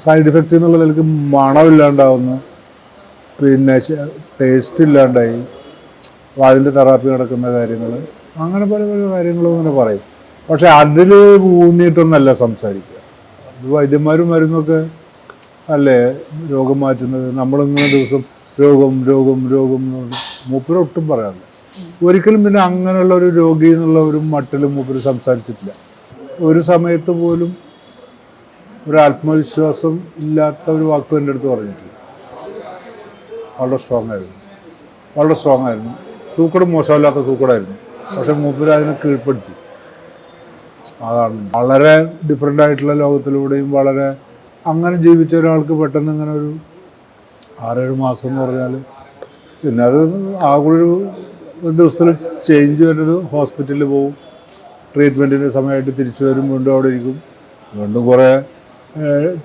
Side effect എന്നുള്ള നിലയ്ക്ക് മണമില്ലാണ്ടാവുന്നു, പിന്നെ ടേസ്റ്റ് ഇല്ലാണ്ടായി, അതിൻ്റെ തെറാപ്പി നടക്കുന്ന കാര്യങ്ങൾ, അങ്ങനെ പല പല കാര്യങ്ങളും ഇങ്ങനെ പറയും. പക്ഷെ അതിൽ ഊന്നിയിട്ടൊന്നല്ല സംസാരിക്കുക. ഇത് വൈദ്യന്മാരും മരുന്നൊക്കെ അല്ലേ രോഗം മാറ്റുന്നത്. നമ്മളിങ്ങനെ ദിവസം രോഗം രോഗം രോഗം മൂപ്പരൊട്ടും പറയാറില്ല ഒരിക്കലും. പിന്നെ അങ്ങനെയുള്ള ഒരു രോഗി എന്നുള്ള ഒരു മട്ടിലും മൂപ്പര് സംസാരിച്ചിട്ടില്ല. ഒരു സമയത്ത് പോലും ഒരു ആത്മവിശ്വാസം ഇല്ലാത്ത ഒരു വാക്കും എൻ്റെ അടുത്ത് പറഞ്ഞിട്ടില്ല. വളരെ സ്ട്രോങ് ആയിരുന്നു, വളരെ സ്ട്രോങ് ആയിരുന്നു. സൂക്കട് മോശമില്ലാത്ത സൂക്കടായിരുന്നു. പക്ഷെ മൂപ്പര് അതിനെ കീഴ്പ്പെടുത്തി. അതാണ് വളരെ ഡിഫറെൻ്റ് ആയിട്ടുള്ള ലോകത്തിലൂടെയും വളരെ അങ്ങനെ ജീവിച്ച ഒരാൾക്ക് പെട്ടെന്ന് ഇങ്ങനെ ഒരു 6-7 മാസം എന്ന് പറഞ്ഞാൽ, പിന്നെ അത് ആകൊരു ദിവസത്തിൽ ചേഞ്ച് വരുന്നത്. ഹോസ്പിറ്റലിൽ പോവും, ട്രീറ്റ്മെൻറ്റിൻ്റെ സമയമായിട്ട് തിരിച്ചു വരും, വീണ്ടും അവിടെ ഇരിക്കും, വീണ്ടും കുറേ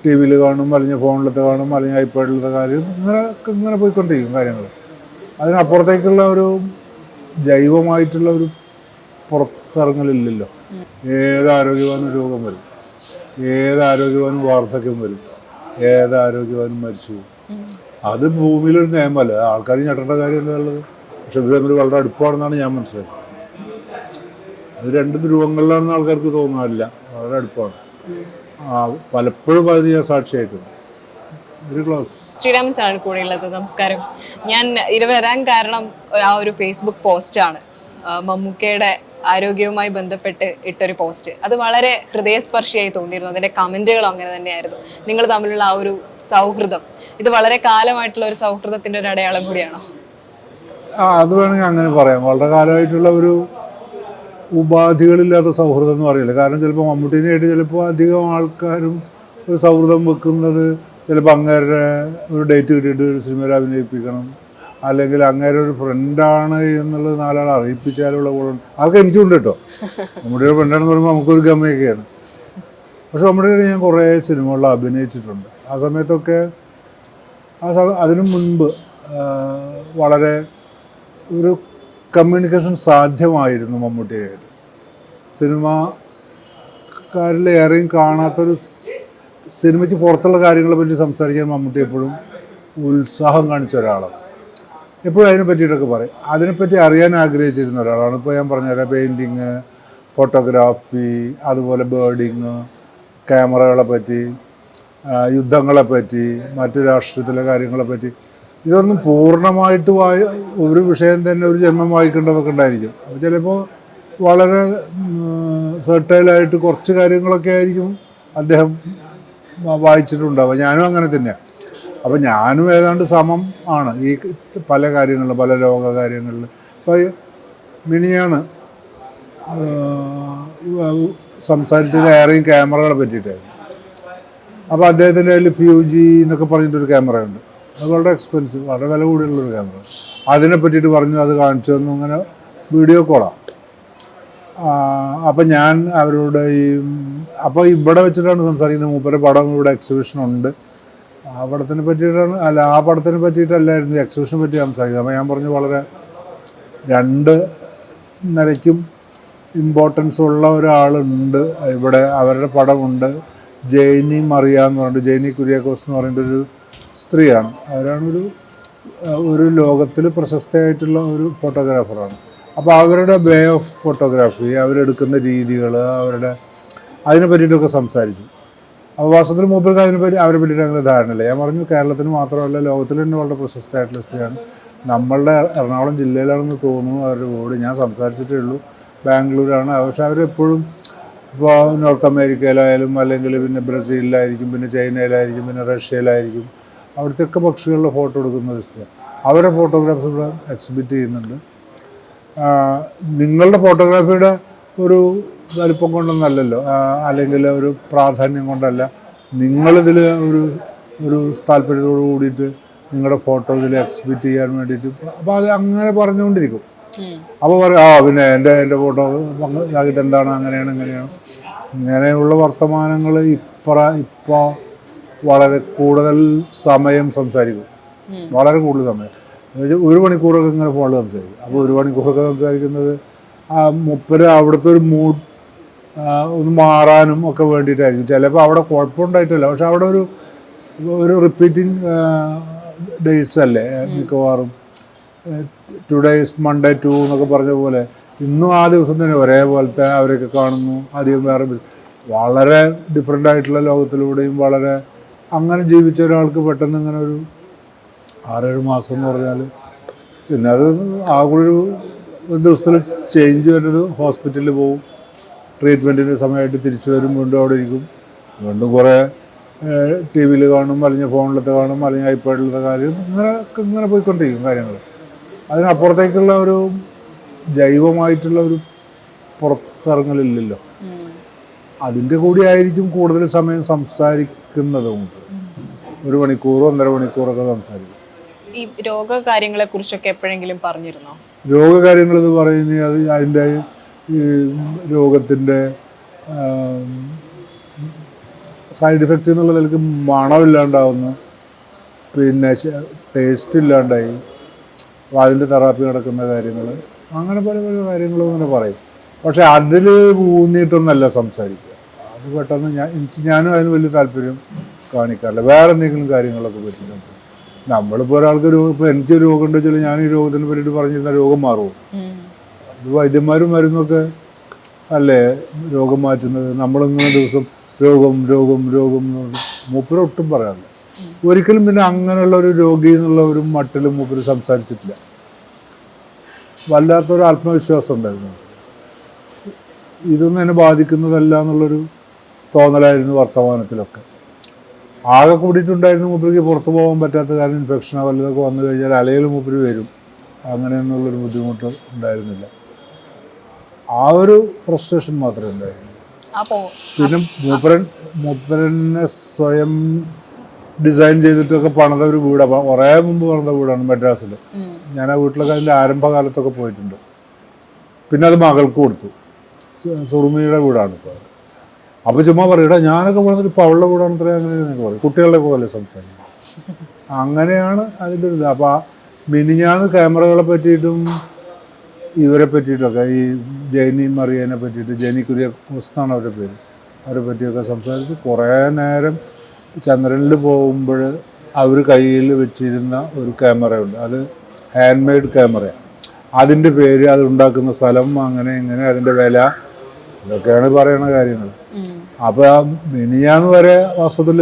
ടി വിയിൽ കാണും, അല്ലെങ്കിൽ ഫോണിലത്തെ കാണും, അല്ലെങ്കിൽ ഐപാഡിലത്തെ കാര്യം, ഇങ്ങനെ പോയിക്കൊണ്ടിരിക്കും കാര്യങ്ങൾ. അതിനപ്പുറത്തേക്കുള്ള ഒരു ജൈവമായിട്ടുള്ള ഒരു പുറത്തിറങ്ങലില്ലല്ലോ. ഏത് ആരോഗ്യവാനും രോഗം വരും, ഏത് ആരോഗ്യവാനും വാർദ്ധക്യം വരും, ഏത് ആരോഗ്യവാനും മരിച്ചു പോകും. അത് ഭൂമിയിലൊരു നിയമമല്ല. ആൾക്കാർ ഞെട്ടേണ്ട കാര്യം എന്താ ഉള്ളത്? പക്ഷെ ഇവർ തമ്മിൽ വളരെ അടുപ്പാണെന്നാണ് ഞാൻ മനസ്സിലാക്കുന്നത്. അത് രണ്ട് ധ്രുവങ്ങളിലാണെന്ന് ആൾക്കാർക്ക് തോന്നാറില്ല, വളരെ അടുപ്പാണ്. പലപ്പോഴും അത് ഞാൻ സാക്ഷിയായിട്ടുണ്ട്. Very close. ശ്രീരാമൻ സാറാണ് കൂടെയുള്ളത്. നമസ്കാരം. ഞാൻ ഇത് വരാൻ കാരണം ആ ഒരു ഫേസ്ബുക്ക് പോസ്റ്റാണ്. മമ്മൂക്കയുടെ ആരോഗ്യവുമായി ബന്ധപ്പെട്ട് ഇട്ടൊരു പോസ്റ്റ്. അത് വളരെ ഹൃദയസ്പർശിയായി തോന്നിയിരുന്നു. അതിൻ്റെ കമൻറ്റുകളും അങ്ങനെ തന്നെയായിരുന്നു. നിങ്ങൾ തമ്മിലുള്ള ആ ഒരു സൗഹൃദം, ഇത് വളരെ കാലമായിട്ടുള്ള ഒരു സൗഹൃദത്തിൻ്റെ ഒരു അടയാളം കൂടിയാണോ? അത് വേണമെങ്കിൽ അങ്ങനെ പറയാം. വളരെ കാലമായിട്ടുള്ള ഒരു ഉപാധികളില്ലാത്ത സൗഹൃദം എന്ന് പറയില്ല. കാരണം ചിലപ്പോൾ മമ്മൂട്ടീനായിട്ട് ചിലപ്പോൾ അധികം ആൾക്കാരും ഒരു സൗഹൃദം വെക്കുന്നത് ചിലപ്പോൾ അങ്ങേരുടെ ഒരു ഡേറ്റ് കിട്ടിയിട്ട് ഒരു സിനിമയിൽ അഭിനയിപ്പിക്കണം, അല്ലെങ്കിൽ അങ്ങേരെ ഒരു ഫ്രണ്ടാണ് എന്നുള്ളത് 4 ആളെ അറിയിപ്പിച്ചാലുള്ള ഗുണം അതൊക്കെ എനിക്കുണ്ട് കേട്ടോ. മമ്മൂട്ടിയുടെ ഫ്രണ്ടാണെന്ന് പറയുമ്പോൾ നമുക്കൊരു ഗമയൊക്കെയാണ്. പക്ഷെ മമ്മൂട്ടിയുടെ ഞാൻ കുറേ സിനിമകളിൽ അഭിനയിച്ചിട്ടുണ്ട്. ആ സമയത്തൊക്കെ അതിനു മുൻപ് വളരെ ഒരു കമ്മ്യൂണിക്കേഷൻ സാധ്യമായിരുന്നു മമ്മൂട്ടിയായിട്ട്. സിനിമക്കാരിൽ ഏറെയും കാണാത്തൊരു സിനിമയ്ക്ക് പുറത്തുള്ള കാര്യങ്ങളെ പറ്റി സംസാരിക്കാൻ മമ്മൂട്ടി എപ്പോഴും ഉത്സാഹം കാണിച്ച ഒരാളാണ്. എപ്പോഴും അതിനെ പറ്റിയിട്ടൊക്കെ പറയും. അതിനെപ്പറ്റി അറിയാൻ ആഗ്രഹിച്ചിരുന്ന ഒരാളാണ്. ഇപ്പോൾ ഞാൻ പറഞ്ഞുതരാം, പെയിൻറ്റിങ്, ഫോട്ടോഗ്രാഫി, അതുപോലെ ബേർഡിങ്, ക്യാമറകളെ പറ്റി, യുദ്ധങ്ങളെപ്പറ്റി, മറ്റു രാഷ്ട്രീയത്തിലെ കാര്യങ്ങളെപ്പറ്റി, ഇതൊന്നും പൂർണ്ണമായിട്ട് ഒരു വിഷയം തന്നെ ഒരു ജന്മം വായിക്കേണ്ടതൊക്കെ ഉണ്ടായിരിക്കും. അപ്പോൾ ചിലപ്പോൾ വളരെ സെർട്ടൈലായിട്ട് കുറച്ച് കാര്യങ്ങളൊക്കെ ആയിരിക്കും അദ്ദേഹം വായിച്ചിട്ടുണ്ടാവുക. ഞാനും അങ്ങനെ തന്നെയാണ്. അപ്പം ഞാനും ഏതാണ്ട് സമം ആണ് ഈ പല കാര്യങ്ങളിലും, പല ലോക കാര്യങ്ങളിൽ. ഇപ്പോൾ മിനിയാണ് സംസാരിച്ചത് ഏറെയും ക്യാമറകളെ പറ്റിയിട്ടായിരുന്നു. അപ്പോൾ അദ്ദേഹത്തിൻ്റെ കയ്യിൽ ഫ്യൂജി എന്നൊക്കെ പറഞ്ഞിട്ടൊരു ക്യാമറയുണ്ട്. അത് വളരെ എക്സ്പെൻസീവ്, വളരെ വില കൂടിയുള്ളൊരു ക്യാമറ. അതിനെ പറ്റിയിട്ട് പറഞ്ഞു, അത് കാണിച്ചു തന്നു. അങ്ങനെ വീഡിയോ കോളാണ്. അപ്പം ഞാൻ അവരോട് അപ്പോൾ ഇവിടെ വെച്ചിട്ടാണ് സംസാരിക്കുന്നത്. മൂപ്പരെ പടം ഇവിടെ എക്സിബിഷനുണ്ട്, ആ പടത്തിനെ പറ്റിയിട്ടാണ്, അല്ല ആ പടത്തിനെ പറ്റിയിട്ടല്ലായിരുന്നു, എക്സിബിഷനെ പറ്റി സംസാരിക്കുന്നത്. അപ്പോൾ ഞാൻ പറഞ്ഞു വളരെ 2 നിലയ്ക്കും ഇമ്പോർട്ടൻസ് ഉള്ള ഒരാളുണ്ട് ഇവിടെ, അവരുടെ പടമുണ്ട്. ജെയ്നി മറിയ എന്ന് പറഞ്ഞിട്ട്, ജെയ്നി കുര്യാക്കോസ് എന്ന് പറഞ്ഞിട്ടൊരു സ്ത്രീയാണ്. അവരാണ് ഒരു ലോകത്തിൽ പ്രശസ്തയായിട്ടുള്ള ഒരു ഫോട്ടോഗ്രാഫറാണ്. അപ്പോൾ അവരുടെ വേ ഓഫ് ഫോട്ടോഗ്രാഫി, അവരെടുക്കുന്ന രീതികൾ, അതിനെ പറ്റിയിട്ടൊക്കെ സംസാരിച്ചു. അപ്പോൾ വാസ്തവത്തിൽ മൂപ്പർക്ക് അവരെ പറ്റിയിട്ട് അങ്ങനെ ധാരണയില്ല. ഞാൻ പറഞ്ഞു, കേരളത്തിന് മാത്രമല്ല ലോകത്തിൽ തന്നെ വളരെ പ്രശസ്തമായിട്ടുള്ള സ്ത്രീയാണ്. നമ്മളുടെ എറണാകുളം ജില്ലയിലാണെന്ന് തോന്നുന്നു അവരുടെ വീട്. ഞാൻ സംസാരിച്ചിട്ടേ ഉള്ളൂ, ബാംഗ്ലൂരാണ്. പക്ഷെ അവരെപ്പോഴും ഇപ്പോൾ നോർത്ത് അമേരിക്കയിലായാലും, അല്ലെങ്കിൽ പിന്നെ ബ്രസീലിലായിരിക്കും, പിന്നെ ചൈനയിലായിരിക്കും, പിന്നെ റഷ്യയിലായിരിക്കും, അവിടുത്തെയൊക്കെ പക്ഷികളുടെ ഫോട്ടോ എടുക്കുന്ന ഒരു സ്ഥലം. അവരുടെ ഫോട്ടോഗ്രാഫ്സ് ഇവിടെ എക്സിബിറ്റ് ചെയ്യുന്നുണ്ട്. നിങ്ങളുടെ ഫോട്ടോഗ്രാഫിയുടെ ഒരു വലിപ്പം കൊണ്ടൊന്നല്ലല്ലോ, അല്ലെങ്കിൽ ഒരു പ്രാധാന്യം കൊണ്ടല്ല, നിങ്ങളിതിൽ ഒരു താല്പര്യത്തോട് കൂടിയിട്ട് നിങ്ങളുടെ ഫോട്ടോ ഇതിൽ എക്സിബിറ്റ് ചെയ്യാൻ വേണ്ടിയിട്ട്. അപ്പോൾ അത് അങ്ങനെ പറഞ്ഞുകൊണ്ടിരിക്കും. അപ്പോൾ പറയും, പിന്നെ എൻ്റെ ഫോട്ടോ ഇതാക്കിയിട്ട് എന്താണ്, അങ്ങനെയാണ് ഇങ്ങനെയാണ്. ഇങ്ങനെയുള്ള വർത്തമാനങ്ങൾ ഇപ്പോൾ വളരെ കൂടുതൽ സമയം സംസാരിക്കും, വളരെ കൂടുതൽ സമയം. 1 മണിക്കൂറൊക്കെ ഇങ്ങനെ ഫോണിൽ സംസാരിക്കും. അപ്പോൾ 1 മണിക്കൂറൊക്കെ സംസാരിക്കുന്നത് മൂപ്പര് അവിടുത്തെ ഒരു മൂഡ് ഒന്ന് മാറാനും ഒക്കെ വേണ്ടിയിട്ടായിരിക്കും. ചിലപ്പോൾ അവിടെ കുഴപ്പമുണ്ടായിട്ടില്ല, പക്ഷെ അവിടെ ഒരു ഒരു റിപ്പീറ്റിംഗ് ഡേയ്സ് അല്ലേ മിക്കവാറും. ടുഡേയ്സ് മൺഡേ ടു എന്നൊക്കെ പറഞ്ഞ പോലെ ഇന്നും ആ ദിവസം തന്നെ ഒരേപോലത്തെ അവരൊക്കെ കാണുന്നു. അധികം വേറെ വളരെ ഡിഫറെൻ്റ് ആയിട്ടുള്ള ലോകത്തിലൂടെയും വളരെ അങ്ങനെ ജീവിച്ച ഒരാൾക്ക് പെട്ടെന്ന് ഇങ്ങനെ ഒരു 6-7 മാസം എന്ന് പറഞ്ഞാൽ പിന്നെ അത് ആ കൂടി ഒരു ദിവസത്തിൽ ചേഞ്ച് വരുന്നത്. ഹോസ്പിറ്റലിൽ പോവും, ട്രീറ്റ്മെൻറ്റിൻ്റെ സമയമായിട്ട് തിരിച്ചു വരും, വീണ്ടും അവിടെ ഇരിക്കും, വീണ്ടും കുറേ ടി വിയിൽ കാണും, അല്ലെങ്കിൽ ഫോണിലത്തെ കാണും, അല്ലെങ്കിൽ ഐപാഡിലത്തെ കാര്യം, ഇങ്ങനെ പോയിക്കൊണ്ടിരിക്കും കാര്യങ്ങൾ. അതിനപ്പുറത്തേക്കുള്ള ഒരു ജൈവമായിട്ടുള്ള ഒരു പുറത്തിറങ്ങലില്ലല്ലോ. അതിൻ്റെ കൂടി ആയിരിക്കും കൂടുതൽ സമയം സംസാരിക്കുന്നതും. 1 മണിക്കൂറോ 1.5 മണിക്കൂറൊക്കെ സംസാരിക്കും. ഈ രോഗകാര്യങ്ങളെ കുറിച്ചൊക്കെ എപ്പോഴെങ്കിലും പറഞ്ഞിരുന്നോ? രോഗകാര്യങ്ങൾ എന്ന് പറയുന്നത് അത് അതിൻ്റെ ഈ രോഗത്തിൻ്റെ സൈഡ് എഫക്റ്റ് എന്നുള്ള നിലയ്ക്ക് മണമില്ലാണ്ടാവുന്നു, പിന്നെ ടേസ്റ്റ് ഇല്ലാണ്ടായി, അതിൻ്റെ തെറാപ്പി നടക്കുന്ന കാര്യങ്ങൾ, അങ്ങനെ പല പല കാര്യങ്ങളും ഇങ്ങനെ പറയും. പക്ഷെ അതിൽ ഊന്നിയിട്ടൊന്നല്ല സംസാരിക്കുക. അത് പെട്ടെന്ന് ഞാനും അതിന് വലിയ താല്പര്യം കാണിക്കാറില്ല. വേറെ എന്തെങ്കിലും കാര്യങ്ങളൊക്കെ പറ്റിയിട്ടുണ്ട്. നമ്മളിപ്പോൾ ഒരാൾക്ക് ഇപ്പോൾ എനിക്ക് രോഗം ഉണ്ടെന്ന് വെച്ചാൽ ഞാൻ ഈ രോഗത്തിനെ പറ്റിയിട്ട് പറഞ്ഞിരുന്ന രോഗം മാറുമോ? ഇത് വൈദ്യന്മാരും മരുന്നൊക്കെ അല്ലേ രോഗം മാറ്റുന്നത്. നമ്മളിങ്ങനെ ദിവസം രോഗം രോഗം രോഗം മൂപ്പര് ഒട്ടും പറയാറില്ല. ഒരിക്കലും പിന്നെ അങ്ങനെയുള്ള ഒരു രോഗി എന്നുള്ള ഒരു മട്ടിലും മൂപ്പര് സംസാരിച്ചിട്ടില്ല. വല്ലാത്തൊരു ആത്മവിശ്വാസം ഉണ്ടായിരുന്നു. ഇതൊന്നും എന്നെ ബാധിക്കുന്നതല്ല എന്നുള്ളൊരു തോന്നലായിരുന്നു വർത്തമാനത്തിലൊക്കെ. ആകെ കൂടിയിട്ടുണ്ടായിരുന്നു മൂപ്പർക്ക് പുറത്തു പോകാൻ പറ്റാത്ത കാരണം ഇൻഫെക്ഷനോ വല്ലതൊക്കെ വന്നു കഴിഞ്ഞാൽ അലയിൽ മൂപ്പര് വരും. അങ്ങനെയെന്നുള്ളൊരു ബുദ്ധിമുട്ട് ഉണ്ടായിരുന്നില്ല. ആ ഒരു ഫ്രസ്ട്രേഷൻ മാത്രമേ ഉണ്ടായിരുന്നു. പിന്നെ മൂപ്പരനെ സ്വയം ഡിസൈൻ ചെയ്തിട്ടൊക്കെ പണിത ഒരു വീടാണ്. കുറേ മുമ്പ് പണിത വീടാണ് മദ്രാസിൽ. ഞാൻ ആ വീട്ടിലൊക്കെ അതിൻ്റെ ആരംഭകാലത്തൊക്കെ പോയിട്ടുണ്ട്. പിന്നെ അത് മകൾക്ക് കൊടുത്തു. സുറുമിയുടെ വീടാണ് ഇപ്പോൾ. അപ്പോൾ ചുമ്മാ പറയടാ ഞാനൊക്കെ പറഞ്ഞിട്ട് ഇപ്പോൾ അവളുടെ വീടാണ് ഇത്രയും അങ്ങനെയൊക്കെ പറയും. കുട്ടികളുടെ പോലെ സംസാരിക്കും. അങ്ങനെയാണ് അതിൻ്റെ ഒരു ഇത്. അപ്പോൾ ആ മിനിഞ്ഞാന്ന് ക്യാമറകളെ പറ്റിയിട്ടും ഇവരെ പറ്റിയിട്ടൊക്കെ ഈ ജൈനി മറിയനെ പറ്റിയിട്ട്, ജൈനി കുര്യാക്കോസ് എന്നാണ് അവരുടെ പേര്, അവരെ പറ്റിയൊക്കെ സംസാരിച്ച് കുറേ നേരം. ചന്ദ്രനിൽ പോകുമ്പോൾ അവർ കയ്യിൽ വെച്ചിരുന്ന ഒരു ക്യാമറയുണ്ട്, അത് ഹാൻഡ് മെയ്ഡ് ക്യാമറയാണ്. അതിൻ്റെ പേര്, അത് ഉണ്ടാക്കുന്ന സ്ഥലം, അങ്ങനെ ഇങ്ങനെ അതിൻ്റെ വില, ഇതൊക്കെയാണ് പറയുന്ന കാര്യങ്ങൾ. അപ്പോൾ ആ മിനിയാന്ന് വരെ വാസ്തവത്തിൽ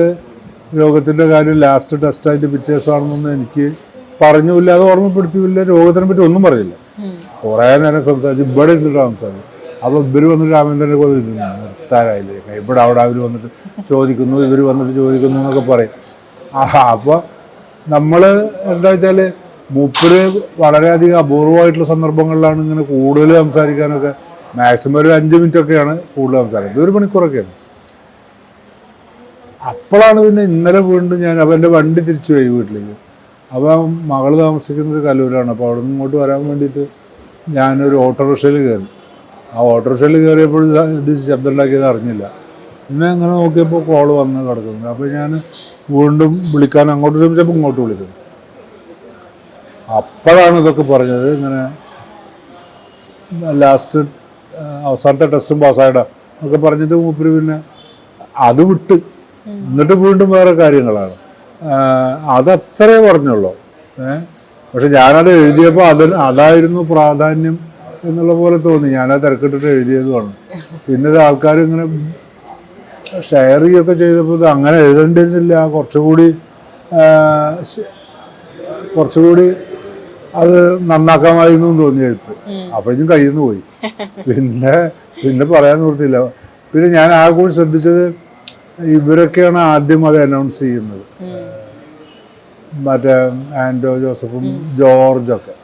രോഗത്തിൻ്റെ കാര്യം ലാസ്റ്റ് ടെസ്റ്റായിട്ട് പിറ്റേഴ്സാണെന്നൊന്നും എനിക്ക് പറഞ്ഞില്ല, അത് ഓർമ്മപ്പെടുത്തിയില്ല. രോഗത്തിനെ പറ്റി ഒന്നും പറയില്ല. കുറേ നേരം സംസാരിച്ച് ഇവിടെ ഇരുന്നിട്ട് സംസാരിക്കും. അപ്പോൾ ഇവർ വന്നിട്ട് രാമേന്ദ്രനെ കൊണ്ടിരുന്നു നിർത്താനായില്ലേ, ഇവിടെ അവിടെ അവർ വന്നിട്ട് ചോദിക്കുന്നു, ഇവർ വന്നിട്ട് ചോദിക്കുന്നു എന്നൊക്കെ പറയും. അപ്പോൾ നമ്മൾ എന്താ വെച്ചാൽ മൂപ്പര് വളരെയധികം അപൂർവമായിട്ടുള്ള സന്ദർഭങ്ങളിലാണ് ഇങ്ങനെ കൂടുതൽ സംസാരിക്കാനൊക്കെ. മാക്സിമം ഒരു 5 മിനിറ്റൊക്കെയാണ് കൂടുതൽ സംസാരിക്കുന്നത്, 1 മണിക്കൂറൊക്കെയാണ്. അപ്പോഴാണ് പിന്നെ ഇന്നലെ വീണ്ടും ഞാൻ അപ്പോൾ എൻ്റെ വണ്ടി തിരിച്ചു പോയി വീട്ടിലേക്ക്. അപ്പോൾ മകൾ താമസിക്കുന്നത് കല്ലൂരാണ്. അപ്പോൾ അവിടെ നിന്ന് ഇങ്ങോട്ട് വരാൻ വേണ്ടിയിട്ട് ഞാനൊരു ഓട്ടോറിക്ഷയിൽ കയറി. ആ ഓട്ടോറിക്ഷയിൽ കയറിയപ്പോൾ ഇത് ശബ്ദം ഉണ്ടാക്കിയത് അറിഞ്ഞില്ല. പിന്നെ അങ്ങനെ നോക്കിയപ്പോൾ കോള് വന്ന് കിടക്കുന്നു. അപ്പോൾ ഞാൻ വീണ്ടും വിളിക്കാൻ അങ്ങോട്ട് ശ്രമിച്ചപ്പോൾ ഇങ്ങോട്ട് വിളിക്കുന്നു. അപ്പോഴാണ് ഇതൊക്കെ പറഞ്ഞത്. ഇങ്ങനെ ലാസ്റ്റ് അവസാനത്തെ ടെസ്റ്റും പാസ്സായിടാം എന്നൊക്കെ പറഞ്ഞിട്ട് മൂപ്പര് പിന്നെ അത് വിട്ട് എന്നിട്ട് വീണ്ടും വേറെ കാര്യങ്ങളാണ്. അതത്രേ പറഞ്ഞുള്ളൂ. പക്ഷെ ഞാനത് എഴുതിയപ്പോൾ അതായിരുന്നു പ്രാധാന്യം എന്നുള്ള പോലെ തോന്നി. ഞാനത് തിരക്കിട്ടിട്ട് എഴുതിയതുമാണ്. പിന്നെ ഇത് ആൾക്കാർ ഇങ്ങനെ ഷെയർ ചെയ്യുകയൊക്കെ ചെയ്തപ്പോൾ ഇത് അങ്ങനെ എഴുതേണ്ടിയിരുന്നില്ല, കുറച്ചുകൂടി അത് നന്നാക്കാമായിരുന്നു എന്ന് തോന്നി എഴുത്ത്. അപ്പോഴേക്കും കയ്യിൽ നിന്ന് പോയി. പിന്നെ പറയാൻ നിർത്തിയില്ല. പിന്നെ ഞാൻ ആ കൂടി ശ്രദ്ധിച്ചത് ഇവരൊക്കെയാണ് ആദ്യം അത് അനൗൺസ് ചെയ്യുന്നത്. മറ്റേ ആൻഡോ ജോസഫും ജോർജൊക്കെ.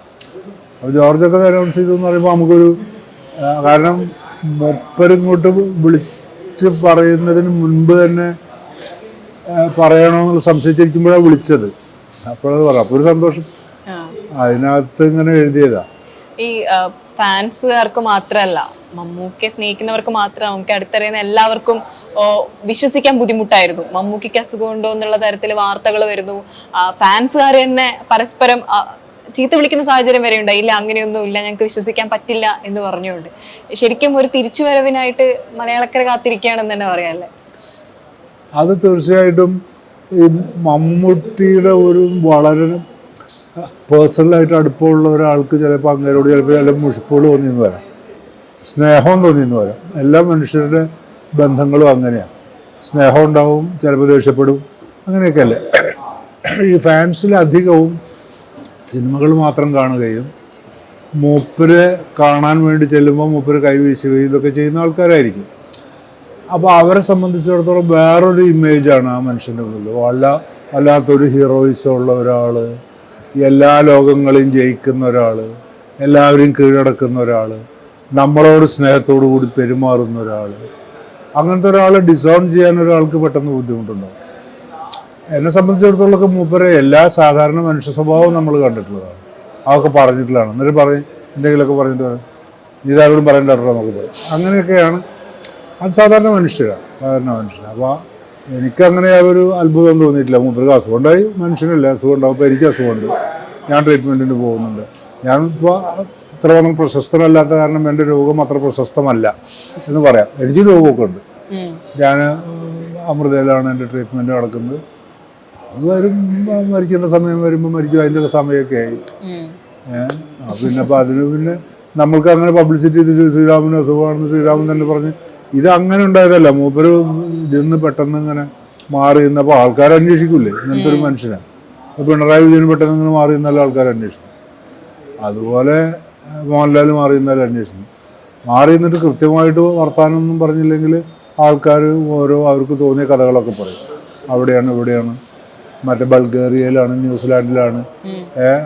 അപ്പോൾ ജോർജൊക്കെ അനൗൺസ് ചെയ്തു എന്ന് പറയുമ്പോൾ നമുക്കൊരു കാരണം മൂപ്പരിങ്ങോട്ട് വിളിച്ച് പറയുന്നതിന് മുൻപ് തന്നെ പറയണമെന്നുള്ള സംശയിച്ചിരിക്കുമ്പോഴാണ് വിളിച്ചത്. അപ്പോഴത് പറയാം. അപ്പോൾ ഒരു സന്തോഷം അതിനകത്ത് ഇങ്ങനെ എഴുതിയതാ. ഈ ഫാൻസുകാർക്ക് മാത്രമല്ല, മമ്മൂക്കയെ സ്നേഹിക്കുന്നവർക്ക് മാത്രമല്ല, നമുക്ക് അടുത്തറിയുന്ന എല്ലാവർക്കും വിശ്വസിക്കാൻ ബുദ്ധിമുട്ടായിരുന്നു. മമ്മൂക്കയ്ക്ക് അസുഖമുണ്ടോ എന്നുള്ള തരത്തിൽ വാർത്തകൾ വരുന്നു. ഫാൻസുകാർ തന്നെ പരസ്പരം ചീത്ത വിളിക്കുന്ന സാഹചര്യം വരെ ഉണ്ടായി. ഇല്ല അങ്ങനെയൊന്നും ഇല്ല, ഞങ്ങൾക്ക് വിശ്വസിക്കാൻ പറ്റില്ല എന്ന് പറഞ്ഞുകൊണ്ട്. ശരിക്കും ഒരു തിരിച്ചുവരവിനായിട്ട് മലയാളക്കര കാത്തിരിക്കുകയാണെന്ന് തന്നെ പറയാല്ലേ? അത് തീർച്ചയായിട്ടും ഈ മമ്മൂട്ടിയുടെ ഒരു വളരെ പേഴ്സണലായിട്ട് അടുപ്പമുള്ള ഒരാൾക്ക് ചിലപ്പോൾ അങ്ങേരോട് ചിലപ്പോൾ ചില മുഷിപ്പുകൾ തോന്നിയെന്ന് വരാം, സ്നേഹം തോന്നിയെന്ന് വരാം. എല്ലാ മനുഷ്യരുടെ ബന്ധങ്ങളും അങ്ങനെയാണ്. സ്നേഹം ഉണ്ടാവും, ചിലപ്പോൾ ദേഷ്യപ്പെടും, അങ്ങനെയൊക്കെ അല്ലേ. ഈ ഫാൻസിലധികവും സിനിമകൾ മാത്രം കാണുകയും മൂപ്പരെ കാണാൻ വേണ്ടി ചെല്ലുമ്പോൾ മൂപ്പര് കൈവീശുകയും ഇതൊക്കെ ചെയ്യുന്ന ആൾക്കാരായിരിക്കും. അപ്പോൾ അവരെ സംബന്ധിച്ചിടത്തോളം വേറൊരു ഇമേജാണ് ആ മനുഷ്യൻ്റെ മുന്നിൽ. വല്ലാത്തൊരു ഹീറോയിസം ഉള്ള ഒരാൾ, എല്ലാ ലോകങ്ങളെയും ജയിക്കുന്ന ഒരാൾ, എല്ലാവരെയും കീഴടക്കുന്ന ഒരാൾ, നമ്മളോട് സ്നേഹത്തോടു കൂടി പെരുമാറുന്ന ഒരാൾ. അങ്ങനത്തെ ഒരാളെ ഡിസോൺ ചെയ്യാൻ ഒരാൾക്ക് പെട്ടെന്ന് ബുദ്ധിമുട്ടുണ്ടാകും. എന്നെ സംബന്ധിച്ചിടത്തോളം മൂപ്പരെ എല്ലാ സാധാരണ മനുഷ്യ സ്വഭാവവും നമ്മൾ കണ്ടിട്ടുള്ളതാണ്, അതൊക്കെ പറഞ്ഞിട്ടുള്ളതാണ്. എന്നിട്ട് എന്തെങ്കിലുമൊക്കെ പറഞ്ഞിട്ട് പറയും ഇതാരോടും പറയേണ്ടല്ലോ നമുക്ക് പറയും. അങ്ങനെയൊക്കെയാണ്. അത് സാധാരണ മനുഷ്യരാണ്. അപ്പോൾ എനിക്കങ്ങനെ ഒരു അത്ഭുതം തോന്നിയിട്ടില്ല. മൂപ്പർക്ക് അസുഖം ഉണ്ടായി, മനുഷ്യനല്ലേ അസുഖം ഉണ്ടാവും. ഇപ്പോൾ എനിക്ക് അസുഖമുണ്ട്, ഞാൻ ട്രീറ്റ്മെൻറ്റിന് പോകുന്നുണ്ട്. ഞാനിപ്പോൾ ഇത്രമാത്രം പ്രശസ്തനല്ലാത്ത കാരണം എൻ്റെ രോഗം അത്ര പ്രശസ്തമല്ല എന്ന് പറയാം. എനിക്ക് രോഗമൊക്കെ ഉണ്ട്. ഞാൻ അമൃതയിലാണ് എൻ്റെ ട്രീറ്റ്മെൻറ്റ് നടക്കുന്നത്. വരും, മരിക്കുന്ന സമയം വരുമ്പോൾ മരിക്കും, അതിൻ്റെ സമയമൊക്കെ ആയി. പിന്നെ അപ്പോൾ അതിന് നമ്മൾക്ക് അങ്ങനെ പബ്ലിസിറ്റി ചെയ്തിട്ട് ശ്രീരാമന് അസുഖമാണെന്ന് ശ്രീരാമൻ തന്നെ പറഞ്ഞ് ഇത് അങ്ങനെ ഉണ്ടായതല്ല. മൂപ്പര് ഇതിന്ന് പെട്ടെന്ന് ഇങ്ങനെ മാറി നിന്നപ്പോൾ ആൾക്കാർ അന്വേഷിക്കൂലേ ഇങ്ങനത്തെ ഒരു മനുഷ്യനെ. പിണറായി വിജയന് പെട്ടെന്ന് ഇങ്ങനെ മാറി നിന്നാലും ആൾക്കാർ അന്വേഷിക്കും. അതുപോലെ മോഹൻലാൽ മാറി നിന്നാലും അന്വേഷിക്കും. മാറി നിന്നിട്ട് കൃത്യമായിട്ട് വർത്താനമൊന്നും പറഞ്ഞില്ലെങ്കിൽ ആൾക്കാർ അവർക്ക് തോന്നിയ കഥകളൊക്കെ പറയും. അവിടെയാണ് ഇവിടെയാണ്, മറ്റേ ബൾഗേറിയയിലാണ്, ന്യൂസിലാൻഡിലാണ്,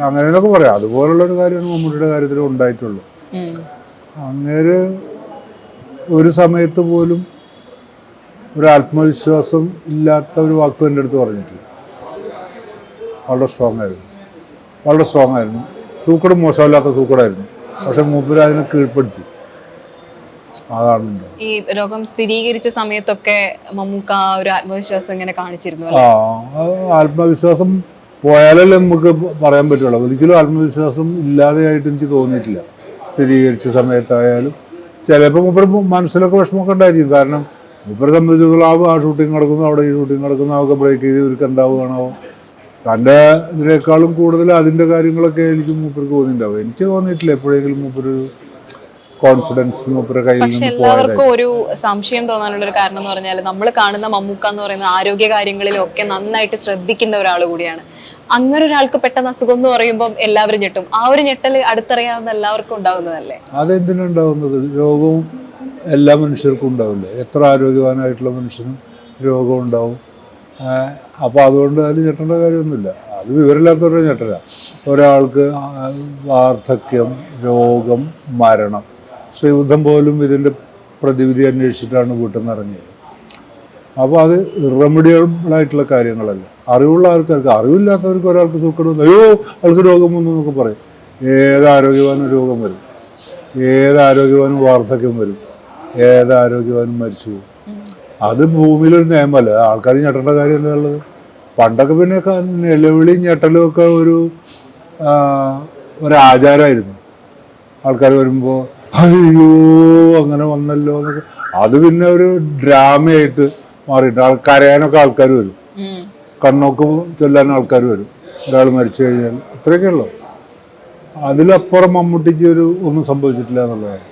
അങ്ങനെയൊക്കെ പറയാം. അതുപോലുള്ളൊരു കാര്യമാണ് മമ്മൂട്ടിയുടെ കാര്യത്തിൽ ഉണ്ടായിട്ടുള്ളൂ. അങ്ങേര് ഒരു സമയത്ത് പോലും ഒരു ആത്മവിശ്വാസം ഇല്ലാത്ത ഒരു വാക്കും എൻ്റെ അടുത്ത് പറഞ്ഞിട്ടില്ല. വളരെ സ്ട്രോങ് ആയിരുന്നു. സൂക്കട് മോശമില്ലാത്ത സൂക്കടായിരുന്നു. പക്ഷെ മൂപ്പര് അതിനെ കീഴ്പ്പെടുത്തി. അതാണ് ഈ രോഗം സ്ഥിരീകരിച്ച സമയത്തൊക്കെ മമ്മൂക്ക ഒരു ആത്മവിശ്വാസം ഇങ്ങനെ കാണിച്ചിരുന്നു. ആത്മവിശ്വാസം പോയാലല്ലേ നമുക്ക് പറയാൻ പറ്റുള്ളൂ. ഒരിക്കലും ആത്മവിശ്വാസം ഇല്ലാതെയായിട്ട് എനിക്ക് തോന്നിയിട്ടില്ല. സ്ഥിരീകരിച്ച സമയത്തായാലും ചിലപ്പോൾ മൂപ്പര് മനസ്സിലൊക്കെ വിഷമമൊക്കെ ഉണ്ടായിരിക്കും. കാരണം മൂപ്പരെ സംബന്ധിച്ചിടത്തോളം ആ ഷൂട്ടിങ് നടക്കുന്നു, അവിടെ ഈ ഷൂട്ടിങ് നടക്കുന്നു, അതൊക്കെ ബ്രേക്ക് ചെയ്ത് ഇവർക്ക് എന്താവുകയാണോ, തൻ്റെ ഇതിനേക്കാളും കൂടുതൽ അതിൻ്റെ കാര്യങ്ങളൊക്കെ എനിക്ക് മൂപ്പർക്ക് തോന്നിയിട്ടുണ്ടാവും. എനിക്ക് തോന്നിയിട്ടില്ല എപ്പോഴെങ്കിലും മൂപ്പര് കോൺഫിഡൻസ് മൂപ്പരുടെ കയ്യിൽ നിന്ന്. എല്ലാവർക്കും ഒരു സംശയം തോന്നാനുള്ള ഒരു കാരണം എന്ന് പറഞ്ഞാൽ നമ്മൾ കാണുന്ന മമ്മൂക്ക എന്ന് പറയുന്ന ആരോഗ്യ കാര്യങ്ങളിലൊക്കെ നന്നായിട്ട് ശ്രദ്ധിക്കുന്ന ഒരാൾ കൂടിയാണ്. അങ്ങനെ ഒരാൾക്ക് പെട്ടെന്ന് അസുഖം എന്ന് പറയുമ്പോൾ എല്ലാവരും ഞെട്ടും. ആ ഒരു ഞെട്ടൽ അടുത്തറിയാവുന്ന എല്ലാവർക്കും ഉണ്ടാവുന്നതല്ലേ? അതെന്തിനുണ്ടാവുന്നത്? രോഗവും എല്ലാ മനുഷ്യർക്കും ഉണ്ടാവില്ല. എത്ര ആരോഗ്യവാനായിട്ടുള്ള മനുഷ്യനും രോഗം ഉണ്ടാവും. അപ്പോൾ അതുകൊണ്ട് അതിൽ ഞെട്ടേണ്ട കാര്യമൊന്നുമില്ല. അത് വിവരമില്ലാത്തവരുടെ ഞെട്ടല. ഒരാൾക്ക് വാർദ്ധക്യം, രോഗം, മരണം, ശ്രീബുദ്ധൻ പോലും ഇതിൻ്റെ പ്രതിവിധി അന്വേഷിച്ചിട്ടാണ് വീട്ടിൽ നിന്ന് ഇറങ്ങിയത്. അപ്പോൾ അത് ഇറമഡിയബിളായിട്ടുള്ള കാര്യങ്ങളല്ല. അറിവുള്ള ആൾക്കാർക്ക്, അറിവില്ലാത്തവർക്ക് ഒരാൾക്ക് സൂക്കട് വന്നു, അയ്യോ ആൾക്ക് രോഗം വന്നു എന്നൊക്കെ പറയും. ഏതാരോഗ്യവാനും രോഗം വരും, ഏതാരോഗ്യവാനും വാർദ്ധക്യം വരും, ഏതാരോഗ്യവാനും മരിച്ചു പോകും. അത് ഭൂമിയിലൊരു നിയമമല്ല. ആൾക്കാർ ഞെട്ടേണ്ട കാര്യം എന്താ ഉള്ളത്? പണ്ടൊക്കെ പിന്നെ നിലവിളിയും ഞെട്ടലും ഒക്കെ ഒരാചാരമായിരുന്നു. ആൾക്കാർ വരുമ്പോൾ അയ്യോ അങ്ങനെ വന്നല്ലോ എന്നൊക്കെ. അത് പിന്നെ ഒരു ഡ്രാമയായിട്ട് മാറിയിട്ട് കരയാനൊക്കെ ആൾക്കാർ വരും, കണ്ണൊക്കെ ചൊല്ലാൻ ആൾക്കാർ വരും. ഒരാൾ മരിച്ചു കഴിഞ്ഞാൽ അത്രയൊക്കെ ഉള്ളൂ. അതിലപ്പുറം മമ്മൂട്ടിക്ക് ഒന്നും സംഭവിച്ചിട്ടില്ല എന്നുള്ളതാണ്.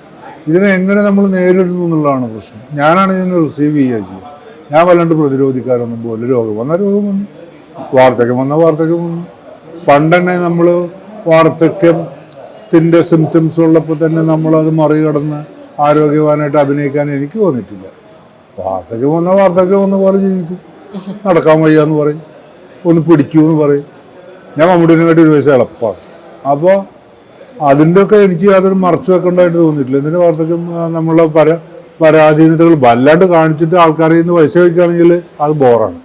ഇതിനെ എങ്ങനെ നമ്മൾ നേരിടുന്നു എന്നുള്ളതാണ് പ്രശ്നം. ഞാനാണ് ഇതിനെ റിസീവ് ചെയ്യുക. ഞാൻ വല്ലാണ്ട് പ്രതിരോധിക്കാറൊന്നും പോലെ രോഗം വന്നാൽ രോഗം വന്നു, വാർദ്ധക്യം വന്നാൽ വാർദ്ധക്യം വന്നു. പണ്ടെന്നെ നമ്മൾ വാർദ്ധക്യത്തിൻ്റെ സിംറ്റംസ് ഉള്ളപ്പോൾ തന്നെ നമ്മളത് മറികടന്ന് ആരോഗ്യവാനായിട്ട് അഭിനയിക്കാൻ എനിക്ക് തോന്നിയിട്ടില്ല. വാർദ്ധക്യം വന്നാൽ വാർദ്ധക്യം വന്ന പോലെ ജീവിക്കും. നടക്കാൻ വയ്യ എന്ന് പറയും, ഒന്ന് പിടിക്കൂ എന്ന് പറയും. ഞാൻ മമ്മൂട്ടിനെക്കാട്ടി 1 വയസ്സ് എളുപ്പമാണ്. അപ്പോൾ അതിൻ്റെയൊക്കെ എനിക്ക് യാതൊരു മറച്ചു വെക്കേണ്ടതായിട്ട് തോന്നിയിട്ടില്ല. എന്തിനു വാർദ്ധക്യം നമ്മളെ പരാധീനതകൾ വല്ലാണ്ട് കാണിച്ചിട്ട് ആൾക്കാരിൽ നിന്ന് പൈസ വയ്ക്കുകയാണെങ്കിൽ അത് ബോറാണ്.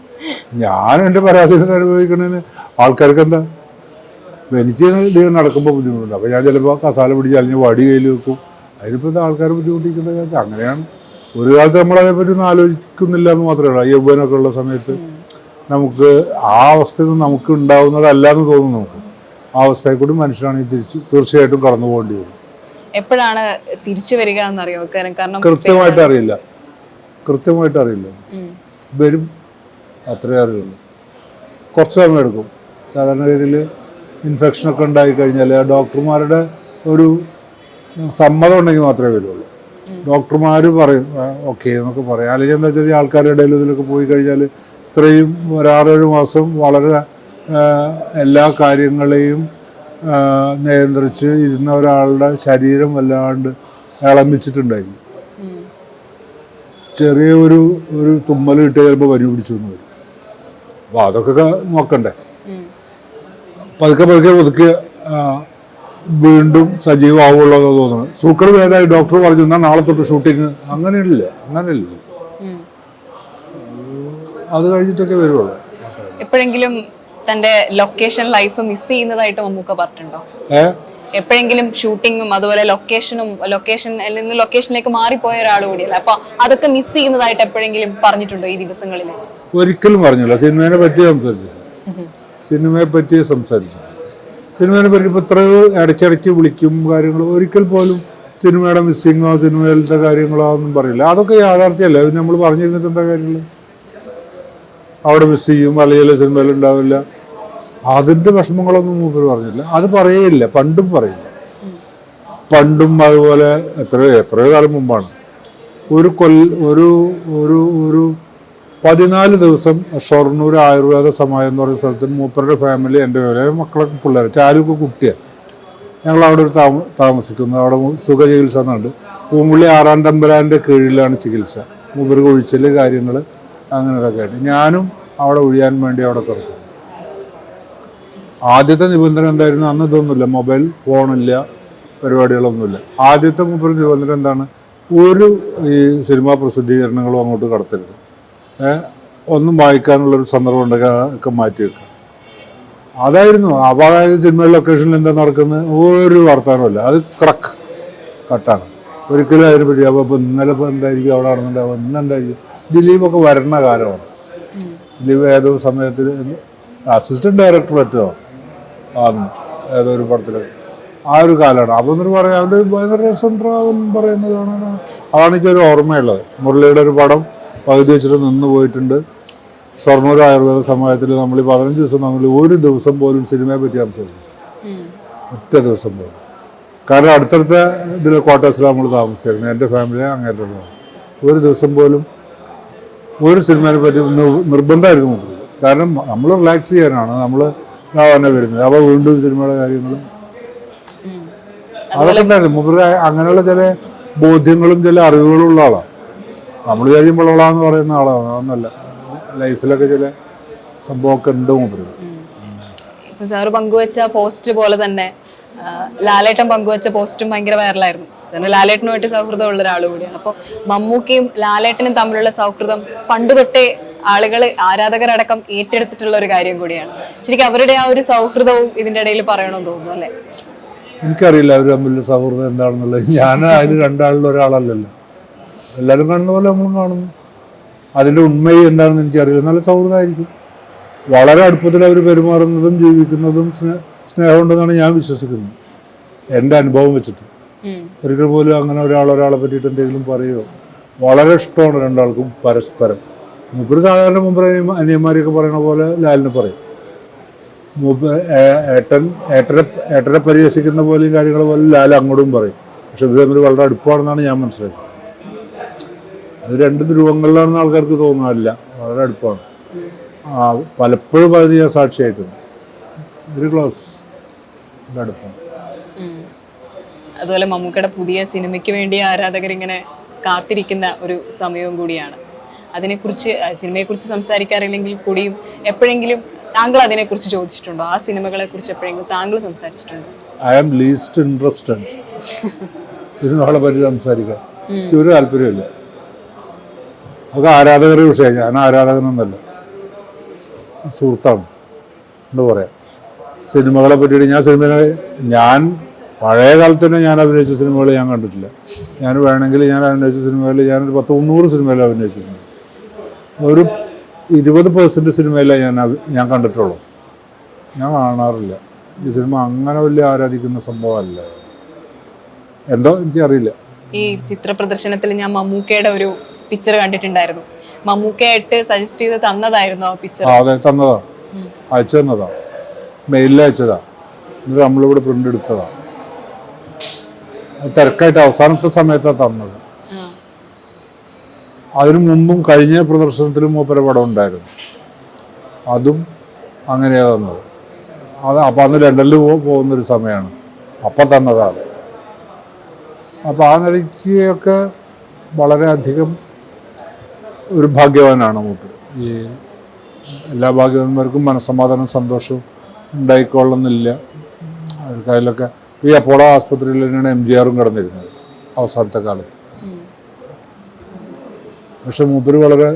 ഞാൻ എൻ്റെ പരാധീനത അനുഭവിക്കണതിന് ആൾക്കാർക്ക് എന്താ? എനിക്ക് ഇത് നടക്കുമ്പോൾ ബുദ്ധിമുട്ടുണ്ട്. അപ്പോൾ ഞാൻ ചിലപ്പോൾ കസാല പിടിച്ച് അല്ലെങ്കിൽ വടി കയ്യിൽ വെക്കും. അതിനിപ്പോൾ ആൾക്കാർ ബുദ്ധിമുട്ടിക്കേണ്ട കാര്യം അങ്ങനെയാണ്. ഒരു കാലത്ത് നമ്മളതേപ്പറ്റി ഒന്നും ആലോചിക്കുന്നില്ല എന്ന് മാത്രമേ ഉള്ളൂ. യൗവനമൊക്കെ ഉള്ള സമയത്ത് നമുക്ക് ആ അവസ്ഥയിൽ നിന്ന് നമുക്ക് ഉണ്ടാവുന്നതല്ല എന്ന് തോന്നുന്നു. നമുക്ക് ആ അവസ്ഥയിൽ കൂടി മനുഷ്യരാണ് തീർച്ചയായിട്ടും കടന്നു പോകേണ്ടി വരും. എപ്പോഴാണ് തിരിച്ചു വരിക എന്നറിയോ? കാരണം കൃത്യമായിട്ട് അറിയില്ല. വരും, അത്രേ അറിയുള്ളൂ. കുറച്ച് സമയം എടുക്കും. സാധാരണഗതിയിൽ ഇൻഫെക്ഷനൊക്കെ ഉണ്ടായിക്കഴിഞ്ഞാൽ ഡോക്ടർമാരുടെ ഒരു സമ്മതം ഉണ്ടെങ്കിൽ മാത്രമേ വരുള്ളൂ. ഡോക്ടർമാർ പറയും ഓക്കെ എന്നൊക്കെ പറയും. അല്ലെങ്കിൽ എന്താ വെച്ചാൽ ആൾക്കാരുടെ ഇടയിൽ ഇതിലൊക്കെ പോയി കഴിഞ്ഞാൽ ഇത്രയും ഒരു 6-7 മാസം വളരെ എല്ലാ കാര്യങ്ങളെയും നിയന്ത്രിച്ച് ഇരുന്ന ഒരാളുടെ ശരീരം വല്ലാണ്ട് ഇളമിച്ചിട്ടുണ്ടായിരിക്കും. ചെറിയ ഒരു തുമ്മൽ കിട്ടിയ ചിലപ്പോൾ വരി പിടിച്ചു എന്ന് വരും. അപ്പോൾ അതൊക്കെ നോക്കണ്ടേ. പതുക്കെ പതുക്കെ വീണ്ടും സജീവമാവുള്ളൂ എന്ന് തോന്നുന്നു. സൂക്കട് ഭേദമായി ഡോക്ടർ പറഞ്ഞു എന്നാൽ നാളെ തൊട്ട് ഷൂട്ടിങ്. അങ്ങനെയില്ല. അത് കഴിഞ്ഞിട്ടൊക്കെ വരുള്ളൂ. എപ്പോഴെങ്കിലും തന്റെ ലൊക്കേഷൻ ലൈഫ് മിസ് ചെയ്യുന്നതായിട്ട് മമ്മൂക്ക പറഞ്ഞിട്ടുണ്ടോ? എപ്പോഴെങ്കിലും ഷൂട്ടിങ്ങും അതുപോലെ ലൊക്കേഷനിൽ നിന്ന് ലൊക്കേഷനിലേക്ക് മാറിപ്പോയ ഒരാൾ കൂടിയല്ല, അപ്പൊ അതൊക്കെ മിസ് ചെയ്യുന്നതായിട്ട് എപ്പോഴെങ്കിലും പറഞ്ഞിട്ടുണ്ടോ ഈ ദിവസങ്ങളിൽ? ഒരിക്കലും പറഞ്ഞില്ല. സിനിമയെ പറ്റി സംസാരിച്ചു. സിനിമയെ പറ്റി ഇപ്പോൾ ഇത്രയോ ഇടയ്ക്കിടയ്ക്ക് വിളിക്കും കാര്യങ്ങൾ. ഒരിക്കൽ പോലും സിനിമയുടെ മിസ്സിങ്ങോ സിനിമയിലത്തെ കാര്യങ്ങളോ ഒന്നും പറയില്ല. അതൊക്കെ യാഥാർത്ഥ്യമല്ല. അത് നമ്മൾ പറഞ്ഞിരുന്നിട്ട് എന്താ കാര്യങ്ങൾ? അവിടെ മിസ് ചെയ്യും, അല്ലെങ്കിൽ സിനിമയിൽ ഉണ്ടാവില്ല, അതിൻ്റെ വിഷമങ്ങളൊന്നും മൂപ്പർ പറഞ്ഞില്ല. അത് പറയില്ല, പണ്ടും പറയില്ല. പണ്ടും അതുപോലെ എത്രയോ കാലം മുമ്പാണ് ഒരു 14 ദിവസം ഷൊർണൂർ ആയുർവേദ സമാജം എന്ന് പറയുന്ന സ്ഥലത്ത് മൂപ്പരുടെ ഫാമിലി, എൻ്റെ മക്കളൊക്കെ പിള്ളേർ ചാരുക്കെ കുട്ടിയാണ്. ഞങ്ങൾ അവിടെ ഒരു താമസിക്കുന്നത്. അവിടെ സുഖചികിത്സ എന്നുണ്ട്. പൂമ്പുള്ളി 6-ാം തമ്പുരാൻ്റെ കീഴിലാണ് ചികിത്സ. മൂപ്പർക്ക് ഒഴിച്ചൽ കാര്യങ്ങൾ അങ്ങനെയൊക്കെ ആയിട്ട് ഞാനും അവിടെ ഒഴിയാൻ വേണ്ടി അവിടെ കിടക്കും. ആദ്യത്തെ നിബന്ധന എന്തായിരുന്നു? അന്ന് ഇതൊന്നുമില്ല, മൊബൈൽ ഫോണില്ല, പരിപാടികളൊന്നുമില്ല. ആദ്യത്തെ മൂപ്പർ നിബന്ധന എന്താണ്? ഈ സിനിമാ പ്രസിദ്ധീകരണങ്ങളും അങ്ങോട്ട് കടത്തരുത്. ഒന്നും വായിക്കാനുള്ളൊരു സന്ദർഭം ഉണ്ടെങ്കിൽ ഒക്കെ മാറ്റി വെക്കുക. അതായിരുന്നു. അപ്പോൾ അതായത് സിനിമ ലൊക്കേഷനിൽ എന്താ നടക്കുന്നത് ഒരു വർത്തമാനമല്ല. അത് കട്ടാണ്. ഒരിക്കലും അതിനെ പറ്റി അപ്പോൾ ഇന്നലെ എന്തായിരിക്കും അവിടെ നടന്നിട്ടുണ്ടാവുക, ഇന്നെന്തായിരിക്കും. ദിലീപൊക്കെ വരണ കാലമാണ്. ദിലീപ് ഏതോ സമയത്തിൽ അസിസ്റ്റന്റ് ഡയറക്ടർ പറ്റുമോ ഏതോ ഒരു പടത്തിലൊക്കെ ആ ഒരു കാലമാണ്. അപ്പോൾ എന്നിട്ട് പറയാം അവൻ്റെ ഭയങ്കര രസം പറയുന്നത് കാണാൻ. അതാണ് എനിക്കൊരു ഓർമ്മയുള്ളത്. മുരളിയുടെ ഒരു പടം പകുതി വെച്ചിട്ട് നിന്ന് പോയിട്ടുണ്ട്. ഷൊർണൂർ ആയുർവേദ സമാജത്തിൽ നമ്മൾ 15 ദിവസം നമ്മൾ ഒരു ദിവസം പോലും സിനിമയെ പറ്റി സംസാരിച്ചു. ഒറ്റ ദിവസം പോലും. കാരണം അടുത്തടുത്ത ഇതിൽ ക്വാർട്ടേഴ്സിൽ നമ്മൾ താമസിച്ചിരുന്നു. എൻ്റെ ഫാമിലി അങ്ങേറ്റം ഒരു ദിവസം പോലും ഒരു സിനിമയെ പറ്റി നിർബന്ധമായിരുന്നു മുമ്പ്. കാരണം നമ്മൾ റിലാക്സ് ചെയ്യാനാണ് നമ്മൾ തന്നെ വരുന്നത്. അപ്പോൾ വീണ്ടും സിനിമയുടെ കാര്യങ്ങൾ അതൊക്കെ ഉണ്ടായിരുന്നു. മുമ്പ് അങ്ങനെയുള്ള ചില ബോധ്യങ്ങളും ചില അറിവുകളും ഉള്ള ആളാണ്. നമ്മൾ വിചാരിക്കുമ്പോഴാന്ന് പറയുന്ന ആളാണ്. അതൊന്നല്ല. ലൈഫിലൊക്കെ ചില സംഭവമൊക്കെ ഉണ്ട് മൂപ്പര്. ഇപ്പൊ സാറ് പങ്കുവെച്ച പോസ്റ്റ് പോലെ തന്നെ ലാലേട്ടൻ പങ്കുവെച്ച പോസ്റ്റും ഭയങ്കര വൈറലായിരുന്നു. സാറിന് ലാലേട്ടനുമായിട്ട് സൗഹൃദം ഉള്ള ഒരാൾ കൂടിയാണ്. അപ്പോൾ മമ്മൂക്കയും ലാലേട്ടനും തമ്മിലുള്ള സൗഹൃദം പണ്ട് തൊട്ടേ ആരാധകരടക്കം ഏറ്റെടുത്തിട്ടുള്ള ഒരു കാര്യം കൂടിയാണ്. ശരിക്കും അവരുടെ ആ ഒരു സൗഹൃദവും ഇതിന്റെ ഇടയിൽ പറയണമെന്ന് തോന്നുന്നു അല്ലേ? എനിക്കറിയില്ല അവർ തമ്മിലുള്ള സൗഹൃദം എന്താണെന്നുള്ളത്. ഞാൻ അതിൽ രണ്ടാളിൽ ഒരാളല്ലല്ലോ. എല്ലാവരും കാണുന്ന പോലെ നമ്മളും കാണുന്നു. അതിൻ്റെ ഉണ്മയും എന്താണെന്ന് എനിക്കറിയില്ല. നല്ല സൗഹൃദമായിരിക്കും. വളരെ അടുപ്പത്തിൽ അവർ പെരുമാറുന്നതും ജീവിക്കുന്നതും സ്നേഹമുണ്ടെന്നാണ് ഞാൻ വിശ്വസിക്കുന്നത്. എൻ്റെ അനുഭവം വെച്ചിട്ട് ഒരിക്കൽ പോലും അങ്ങനെ ഒരാളെ പറ്റിയിട്ട് എന്തെങ്കിലും പറയുമോ? വളരെ ഇഷ്ടമാണ് രണ്ടാൾക്കും പരസ്പരം. മൂപ്പര് സാധാരണ മുമ്പ് അനിയന്മാരെയൊക്കെ പറയുന്ന പോലെ ലാലിനെ പറയും. ഏട്ടനെ പരിഹസിക്കുന്ന പോലെയും കാര്യങ്ങൾ പോലെ ലാൽ അങ്ങോട്ടും പറയും. പക്ഷെ ഇവർ തമ്മിൽ വളരെ അടുപ്പമാണെന്നാണ് ഞാൻ മനസ്സിലാക്കുന്നത്. അത് രണ്ട് ധ്രുവങ്ങളിലാണെന്ന് ആൾക്കാർക്ക് തോന്നാറില്ല. വളരെ അടുപ്പമാണ്. പലപ്പോഴും അത് ഞാൻ സാക്ഷിയായിട്ടുണ്ട്. Very close, അടുപ്പമാണ്. അതുപോലെ മമ്മൂക്കയുടെ പുതിയ സിനിമയ്ക്ക് വേണ്ടി ആരാധകരിങ്ങനെ കാത്തിരിക്കുന്ന ഒരു സമയവും കൂടിയാണ്. അതിനെക്കുറിച്ച് സിനിമയെക്കുറിച്ച് സംസാരിക്കാറില്ലെങ്കിൽ കൂടിയും എപ്പോഴെങ്കിലും താങ്കൾ അതിനെക്കുറിച്ച് ചോദിച്ചിട്ടുണ്ടോ? ആ സിനിമകളെ കുറിച്ച് എപ്പോഴെങ്കിലും താങ്കൾ സംസാരിച്ചിട്ടുണ്ടോ? ഐ ആം ലീസ്റ്റ് ഇൻട്രസ്റ്റഡ് സിനിമകളെ പറ്റി സംസാരിക്കാൻ. ഒരു താല്പര്യമില്ല. അത് ആരാധകരുടെ വിഷയം. ഞാൻ ആരാധകനൊന്നല്ല, സുഹൃത്താണ്. എന്താ പറയാ, സിനിമകളെ പറ്റിയിട്ട് ഞാൻ പഴയ കാലത്ത് തന്നെ ഞാൻ അഭിനയിച്ച സിനിമകൾ ഞാൻ കണ്ടിട്ടില്ല. ഞാൻ വേണമെങ്കിൽ ഞാൻ അഭിനയിച്ച സിനിമകളിൽ ഞാനൊരു 100 സിനിമയിൽ അഭിനയിച്ചിട്ടുണ്ട്. ഒരു 20% സിനിമയിലേ ഞാൻ കണ്ടിട്ടുള്ളൂ. ഞാൻ കാണാറില്ല. ഈ സിനിമ അങ്ങനെ വലിയ ആരാധിക്കുന്ന സംഭവമല്ല. എന്തോ എനിക്കറിയില്ല. ഈ ചിത്ര പ്രദർശനത്തിൽ ഞാൻ മമ്മൂക്കയുടെ ഒരു പിക്ചർ കണ്ടിട്ടുണ്ടായിരുന്നു. മമ്മൂക്കയായിട്ട് സജസ്റ്റ് ചെയ്ത് തന്നതായിരുന്നു ആ പിക്ചർ. അതെ, തന്നതാ. അയച്ചു തന്നതാണ്, മെയിലിൽ അയച്ചതാണ്. എന്നിട്ട് നമ്മളിവിടെ പ്രിൻ്റ് എടുത്തതാണ്. തിരക്കായിട്ട് അവസാനത്തെ സമയത്താണ് തന്നത്. അതിനു മുമ്പും കഴിഞ്ഞ പ്രദർശനത്തിലും മൂപ്പര പടം ഉണ്ടായിരുന്നു, അതും അങ്ങനെയാണ് തന്നത്. അപ്പം അന്ന് ലണ്ടനിൽ പോകുന്നൊരു സമയമാണ്, അപ്പം തന്നതാണ്. അപ്പം ആ നിലയ്ക്കൊക്കെ വളരെയധികം ഒരു ഭാഗ്യവാനാണ് മൂപ്പർ. ഈ എല്ലാ ഭാഗ്യവാന്മാർക്കും മനസ്സമാധാനം സന്തോഷവും ഉണ്ടായിക്കൊള്ളുന്നില്ല. അതിലൊക്കെ ഈ അപ്പോളോ ആസ്പത്രിയിൽ തന്നെയാണ് MGR കിടന്നിരുന്നത് അവസാനത്തെ കാലത്ത്. പക്ഷെ മൂപ്പര് വളരെ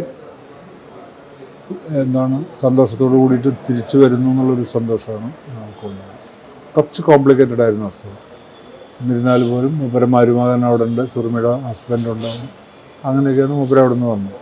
സന്തോഷത്തോടു കൂടിയിട്ട് തിരിച്ചു വരുന്നു എന്നുള്ളൊരു സന്തോഷമാണ് നമുക്കുള്ളത്. കുറച്ച് കോംപ്ലിക്കേറ്റഡ് ആയിരുന്നു അസുഖം. എന്നിരുന്നാൽ പോലും മൂപ്പര മരുമകൻ അവിടെ ഉണ്ട്, സുറുമിയുടെ ഹസ്ബൻഡ് ഉണ്ടാവും. അങ്ങനെയൊക്കെയാണ് മൂപ്പര അവിടെ നിന്ന് വന്നത്.